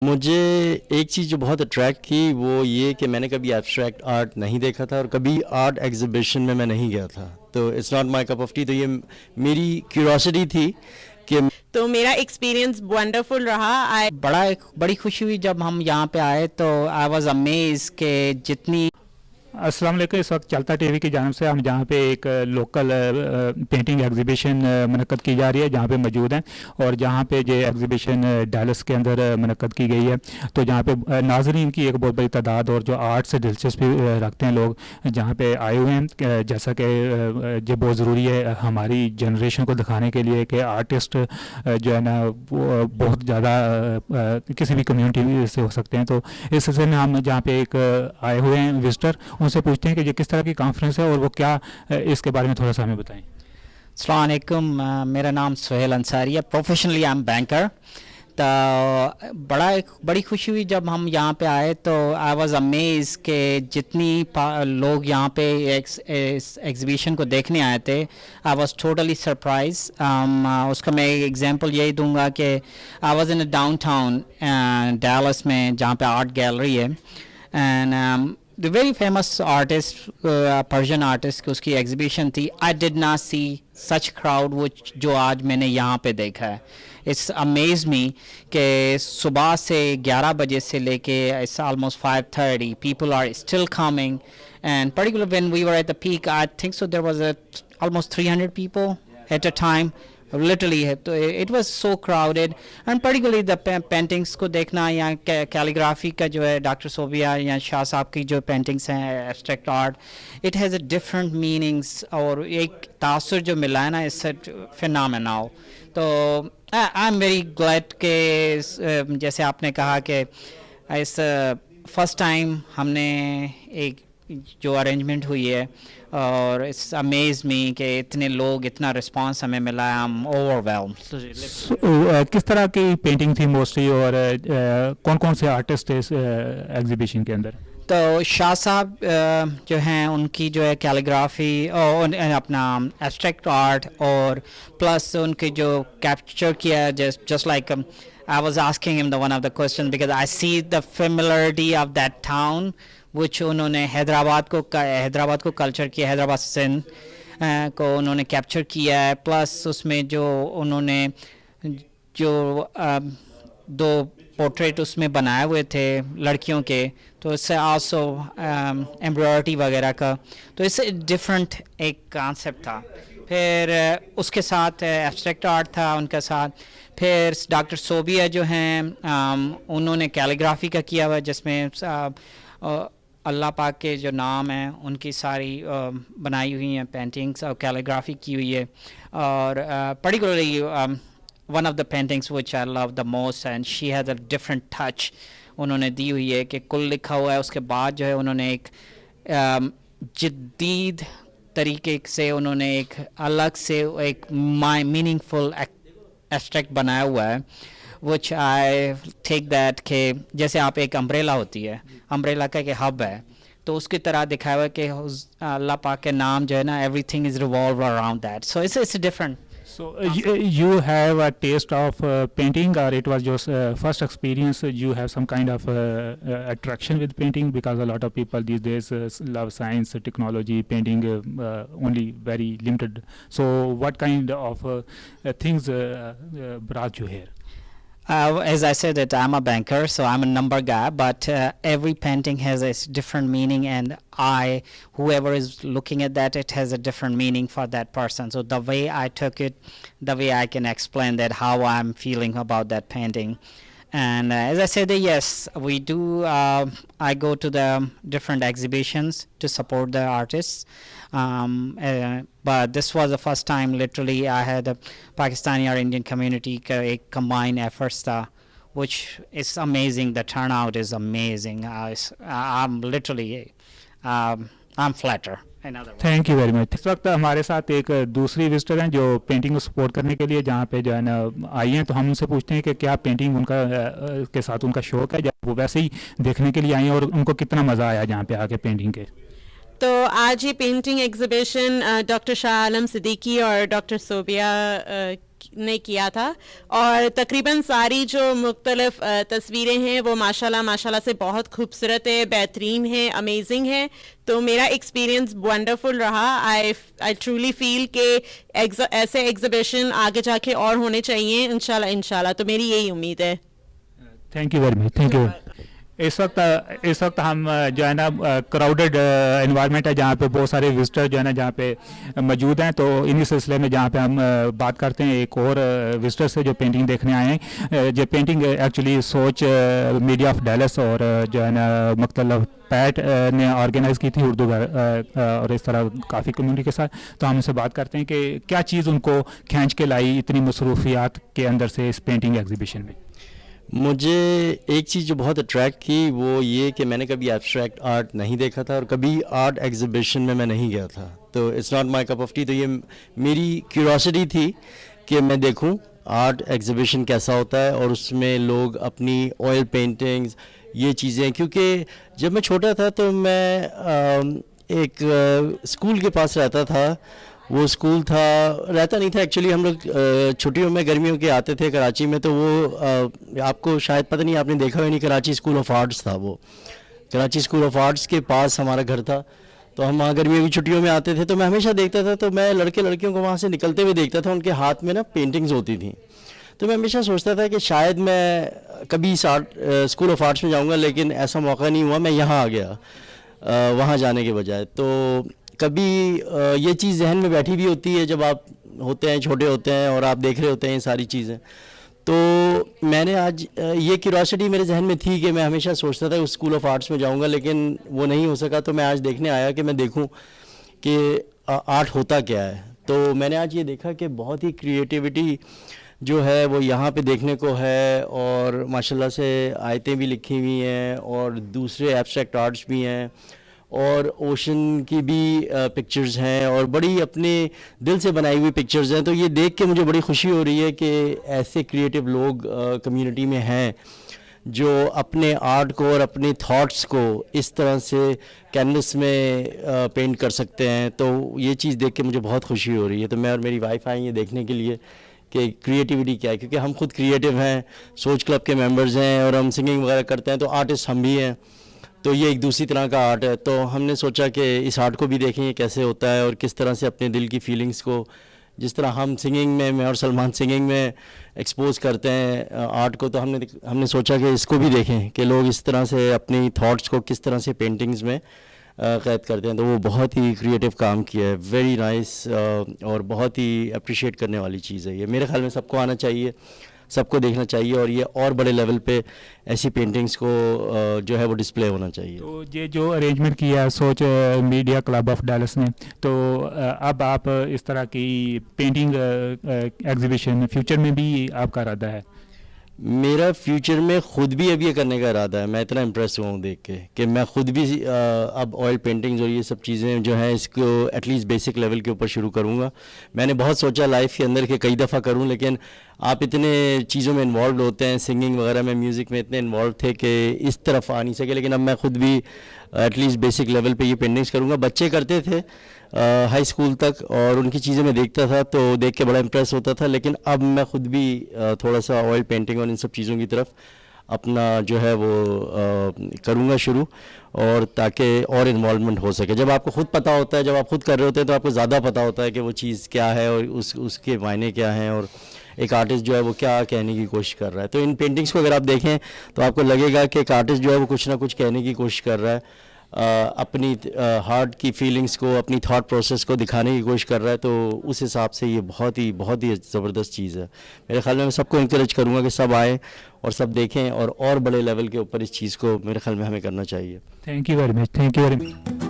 مجھے ایک چیز جو بہت اٹریکٹ کی وہ یہ کہ میں نے کبھی ایبسٹریکٹ آرٹ نہیں دیکھا تھا اور کبھی آرٹ ایگزیبیشن میں نہیں گیا تھا، تو it's not my cup of tea. تو یہ میری کیوریوسٹی تھی کہ تو میرا ایکسپیرینس ونڈرفل رہا. بڑی خوشی ہوئی جب ہم یہاں پہ آئے تو آئی واز امیز کہ جتنی. السلام علیکم. اس وقت چلتا ٹی وی کی جانب سے ہم جہاں پہ ایک لوکل پینٹنگ ایگزیبیشن منعقد کی جا رہی ہے جہاں پہ موجود ہیں، اور جہاں پہ یہ ایگزیبیشن ڈیلس کے اندر منعقد کی گئی ہے، تو جہاں پہ ناظرین کی ایک بہت بڑی تعداد اور جو آرٹ سے دلچسپی رکھتے ہیں لوگ جہاں پہ آئے ہوئے ہیں. جیسا کہ یہ بہت ضروری ہے ہماری جنریشن کو دکھانے کے لیے کہ آرٹسٹ جو ہے نا وہ بہت زیادہ کسی بھی کمیونٹی سے ہو سکتے ہیں. تو اس سلسلے میں ہم جہاں پہ ایک آئے ہوئے ہیں وزٹر، ان سے پوچھتے ہیں کہ یہ کس طرح کی کانفرنس ہے اور وہ کیا اس کے بارے میں تھوڑا سا ہمیں بتائیں. السلام علیکم. میرا نام سہیل انصاری ہے. Professionally I am banker. تو بڑی خوشی ہوئی جب ہم یہاں پہ آئے تو آئی واز امیز کہ جتنی لوگ یہاں پہ اس ایگزیبیشن کو دیکھنے آئے تھے، آئی واز ٹوٹلی سرپرائز. اس کا میں ایک ایگزامپل یہی دوں گا کہ I was in down town deals میں جہاں پہ آرٹ گیلری ہے، and the very famous artist, Persian artist کی اس کی ایگزیبیشن تھی. I did not see such crowd which جو آج میں نے یہاں پہ دیکھا ہے. It's amazed me کہ صبح سے 11 بجے سے لے کے it's almost 5:30 people are still coming, and particularly when we were at the peak I think so there was almost 300 people at a time. Literally it was so crowded, and particularly the paintings کو دیکھنا یا calligraphy کا جو ہے doctor Sobia یا شاہ صاحب کی جو پینٹنگس ہیں abstract art, it has a different meanings اور ایک تاثر جو ملا ہے نا اس سے فینامینل. تو آئی ایم ویری گلیڈ کہ جیسے آپ نے کہا کہ اس فرسٹ ٹائم ہم نے ایک جو ارینجمنٹ ہوئی ہے اور اٹس امیز می کہ اتنے لوگ اتنا رسپانس ہمیں ملا ہے. ہم اوور ویلم. کس طرح کی پینٹنگ تھی موسٹلی اور کون کون سے آرٹسٹ تھے اس ایگزیبیشن کے اندر؟ تو شاہ صاحب جو ہیں ان کی جو ہے کیلیگرافی اور اپنا ایبسٹریکٹ آرٹ اور پلس ان کی جو کیپچر کیا just like I was asking him one of the questions because I see the familiarity of that town which انہوں نے حیدرآباد کو کلچر کیا، حیدرآباد سندھ کو انہوں نے کیپچر کیا ہے. پلس اس میں جو انہوں نے جو 2 پورٹریٹ اس میں بنائے ہوئے تھے لڑکیوں کے، تو اس سے آلسو ایمبرائڈری وغیرہ کا، تو اس سے ڈفرینٹ ایک کانسیپٹ تھا. پھر اس کے ساتھ ایبسٹریکٹ آرٹ تھا ان کے ساتھ. پھر ڈاکٹر صوبیہ جو ہیں انہوں نے کیلیگرافی کا کیا ہوا جس میں اللہ پاک کے جو نام ہیں ان کی ساری بنائی ہوئی ہیں پینٹنگس اور کیلیگرافی کی ہوئی ہے. اور particularly one of the paintings which I love the most and she has a different touch انہوں نے دی ہوئی ہے کہ کل لکھا ہوا ہے. اس کے بعد جو ہے انہوں نے ایک جدید طریقے سے انہوں نے ایک الگ سے ایک میننگ فل ایبسٹریکٹ بنایا ہوا ہے وچ آئی ٹیک دیٹ کہ جیسے آپ ایک امبریلا ہوتی ہے، امبریلا کا ایک ہب ہے، تو اس کی طرح دکھایا ہوا ہے کہ اللہ پاک کے نام جو ہے نا everything is revolve around that. So it's different. So you have a taste of painting, or it was your first experience? You have some kind of attraction with painting, because a lot of people these days love science, technology, painting only very limited. So what kind of things brought you here? As I said that I'm a banker, so I'm a number guy, but every painting has a different meaning, and whoever is looking at that, it has a different meaning for that person. So the way I took it, the way I can explain that how I'm feeling about that painting. And as I said, yes, we do. I go to the different exhibitions to support the artists. But this was the first time literally I had a Pakistani or Indian community combined efforts which is amazing. The turnout is amazing. I'm literally I'm flattered. Thank you very much. اس وقت ہمارے ساتھ ایک دوسری visitor ہیں جو painting کو support کرنے کے لیے جہاں پہ جو ہے نا آئی ہیں, تو ہم ان سے پوچھتے ہیں کہ کیا پینٹنگ ان کا کے ساتھ ان کا شوق ہے, جب وہ ویسے ہی دیکھنے کے لیے آئی ہیں, اور ان کو کتنا مزہ آیا جہاں پہ آ کے پینٹنگ کے. تو آج یہ painting exhibition doctor Shah Alam Siddiqui اور ڈاکٹر صوبیہ نے کیا تھا, اور تقریباً ساری جو مختلف تصویریں ہیں وہ ماشاءاللہ سے بہت خوبصورت ہے, بہترین ہے, امیزنگ ہے. تو میرا ایکسپیرینس ونڈرفل رہا. آئی ٹرولی فیل کہ ایسے ایگزیبیشن آگے جا کے اور ہونے چاہیے انشاءاللہ. تو میری یہی امید ہے. Thank you very much, thank you. اس وقت ہم جو ہے نا کراؤڈڈ انوائرمنٹ ہے جہاں پہ بہت سارے وزٹر جو ہے نا جہاں پہ موجود ہیں. تو انہی سلسلے میں جہاں پہ ہم بات کرتے ہیں ایک اور وزٹر سے جو پینٹنگ دیکھنے آئے ہیں. یہ پینٹنگ ایکچولی سوچ میڈیا آف ڈیلس اور جو ہے نا مختلف پیٹ نے آرگنائز کی تھی اردو اور اس طرح کافی کمیونٹی کے ساتھ. تو ہم ان سے بات کرتے ہیں کہ کیا چیز ان کو کھینچ کے لائی اتنی مصروفیات کے اندر سے اس پینٹنگ ایگزیبیشن میں. مجھے ایک چیز جو بہت اٹریکٹ کی وہ یہ کہ میں نے کبھی ایبسٹریکٹ آرٹ نہیں دیکھا تھا اور کبھی آرٹ ایگزیبیشن میں نہیں گیا تھا. تو it's not my cup of tea. تو یہ میری کیوریوسٹی تھی کہ میں دیکھوں آرٹ ایگزیبیشن کیسا ہوتا ہے اور اس میں لوگ اپنی آئل پینٹنگز یہ چیزیں, کیونکہ جب میں چھوٹا تھا تو میں ایک اسکول کے پاس رہتا تھا. وہ اسکول رہتا نہیں تھا ایکچولی, ہم لوگ چھٹیوں میں گرمیوں کے آتے تھے کراچی میں. تو وہ آپ کو شاید پتہ نہیں آپ نے دیکھا ہو نہیں, کراچی اسکول آف آرٹس تھا. وہ کراچی اسکول آف آرٹس کے پاس ہمارا گھر تھا. تو ہم وہاں گرمیوں کی چھٹیوں میں آتے تھے تو میں ہمیشہ دیکھتا تھا. تو میں لڑکے لڑکیوں کو وہاں سے نکلتے ہوئے دیکھتا تھا, ان کے ہاتھ میں نا پینٹنگز ہوتی تھیں. تو میں ہمیشہ سوچتا تھا کہ شاید میں کبھی اسکول آف آرٹس میں جاؤں گا, لیکن ایسا موقع نہیں ہوا. میں یہاں آ گیا وہاں جانے کے بجائے. تو کبھی یہ چیز ذہن میں بیٹھی بھی ہوتی ہے جب آپ ہوتے ہیں چھوٹے ہوتے ہیں اور آپ دیکھ رہے ہوتے ہیں یہ ساری چیزیں. تو میں نے آج یہ کیوریوسٹی میرے ذہن میں تھی کہ میں ہمیشہ سوچتا تھا کہ اسکول آف آرٹس میں جاؤں گا, لیکن وہ نہیں ہو سکا. تو میں آج دیکھنے آیا کہ میں دیکھوں کہ آرٹ ہوتا کیا ہے. تو میں نے آج یہ دیکھا کہ بہت ہی کریٹیوٹی جو ہے وہ یہاں پہ دیکھنے کو ہے, اور ماشاءاللہ سے آیتیں بھی لکھی ہوئی ہیں اور دوسرے ایبسٹریکٹ آرٹس بھی ہیں اور اوشن کی بھی پکچرز ہیں اور بڑی اپنے دل سے بنائی ہوئی پکچرز ہیں. تو یہ دیکھ کے مجھے بڑی خوشی ہو رہی ہے کہ ایسے کریٹیو لوگ کمیونٹی میں ہیں جو اپنے آرٹ کو اور اپنے تھاٹس کو اس طرح سے کینوس میں پینٹ کر سکتے ہیں. تو یہ چیز دیکھ کے مجھے بہت خوشی ہو رہی ہے. تو میں اور میری وائف آئی ہیں دیکھنے کے لیے کہ کریٹیوٹی کیا ہے, کیونکہ ہم خود کریٹیو ہیں, سوچ کلب کے ممبرز ہیں اور ہم سنگنگ وغیرہ کرتے ہیں. تو آرٹسٹ ہم بھی ہیں. تو یہ ایک دوسری طرح کا آرٹ ہے. تو ہم نے سوچا کہ اس آرٹ کو بھی دیکھیں یہ کیسے ہوتا ہے اور کس طرح سے اپنے دل کی فیلنگز کو, جس طرح ہم سنگنگ میں اور سلمان سنگنگ میں ایکسپوز کرتے ہیں آرٹ کو. تو ہم نے سوچا کہ اس کو بھی دیکھیں کہ لوگ اس طرح سے اپنی تھاٹس کو کس طرح سے پینٹنگز میں قید کرتے ہیں. تو وہ بہت ہی کریٹیو کام کیا ہے, ویری نائس, اور بہت ہی اپریشیٹ کرنے والی چیز ہے. یہ میرے خیال میں سب کو آنا چاہیے, سب کو دیکھنا چاہیے, اور یہ اور بڑے لیول پہ ایسی پینٹنگز کو جو ہے وہ ڈسپلے ہونا چاہیے. تو یہ جو ارینجمنٹ کیا ہے سوچ میڈیا کلب آف ڈیلس نے, تو اب آپ اس طرح کی پینٹنگ ایگزیبیشن فیوچر میں بھی آپ کا ارادہ ہے؟ میرا فیوچر میں خود بھی اب یہ کرنے کا ارادہ ہے. میں اتنا امپریس ہوا ہوں دیکھ کے کہ میں خود بھی اب آئل پینٹنگز اور یہ سب چیزیں جو ہیں اس کو ایٹ لیسٹ بیسک لیول کے اوپر شروع کروں گا. میں نے بہت سوچا لائف کے اندر کہ کئی دفعہ کروں, لیکن آپ اتنے چیزوں میں انوالوڈ ہوتے ہیں, سنگنگ وغیرہ میں, میوزک میں اتنے انوالو تھے کہ اس طرف آ نہیں سکے. لیکن اب میں خود بھی ایٹ لیسٹ بیسک لیول پہ یہ پینٹنگز کروں گا. بچے کرتے تھے ہائی اسکول تک اور ان کی چیزیں میں دیکھتا تھا تو دیکھ کے بڑا امپریس ہوتا تھا, لیکن اب میں خود بھی تھوڑا سا آئل پینٹنگ اور ان سب چیزوں کی طرف اپنا جو ہے وہ کروں گا شروع, اور تاکہ اور انوالومنٹ ہو سکے. جب آپ کو خود پتہ ہوتا ہے, جب آپ خود کر رہے ہوتے ہیں تو آپ کو زیادہ پتہ ہوتا ہے کہ وہ چیز کیا ہے اور اس کے معنی کیا ہیں اور ایک آرٹسٹ جو ہے وہ کیا کہنے کی کوشش کر رہا ہے. تو ان پینٹنگز کو اگر آپ دیکھیں تو آپ کو لگے گا کہ ایک آرٹسٹ جو ہے وہ کچھ نہ کچھ کہنے کی کوشش کر رہا ہے, اپنی ہارٹ کی فیلنگز کو, اپنی تھاٹ پروسیس کو دکھانے کی کوشش کر رہا ہے. تو اس حساب سے یہ بہت ہی زبردست چیز ہے. میرے خیال میں سب کو انکریج کروں گا کہ سب آئیں اور سب دیکھیں, اور بڑے لیول کے اوپر اس چیز کو میرے خیال میں ہمیں کرنا چاہیے. Thank you very much.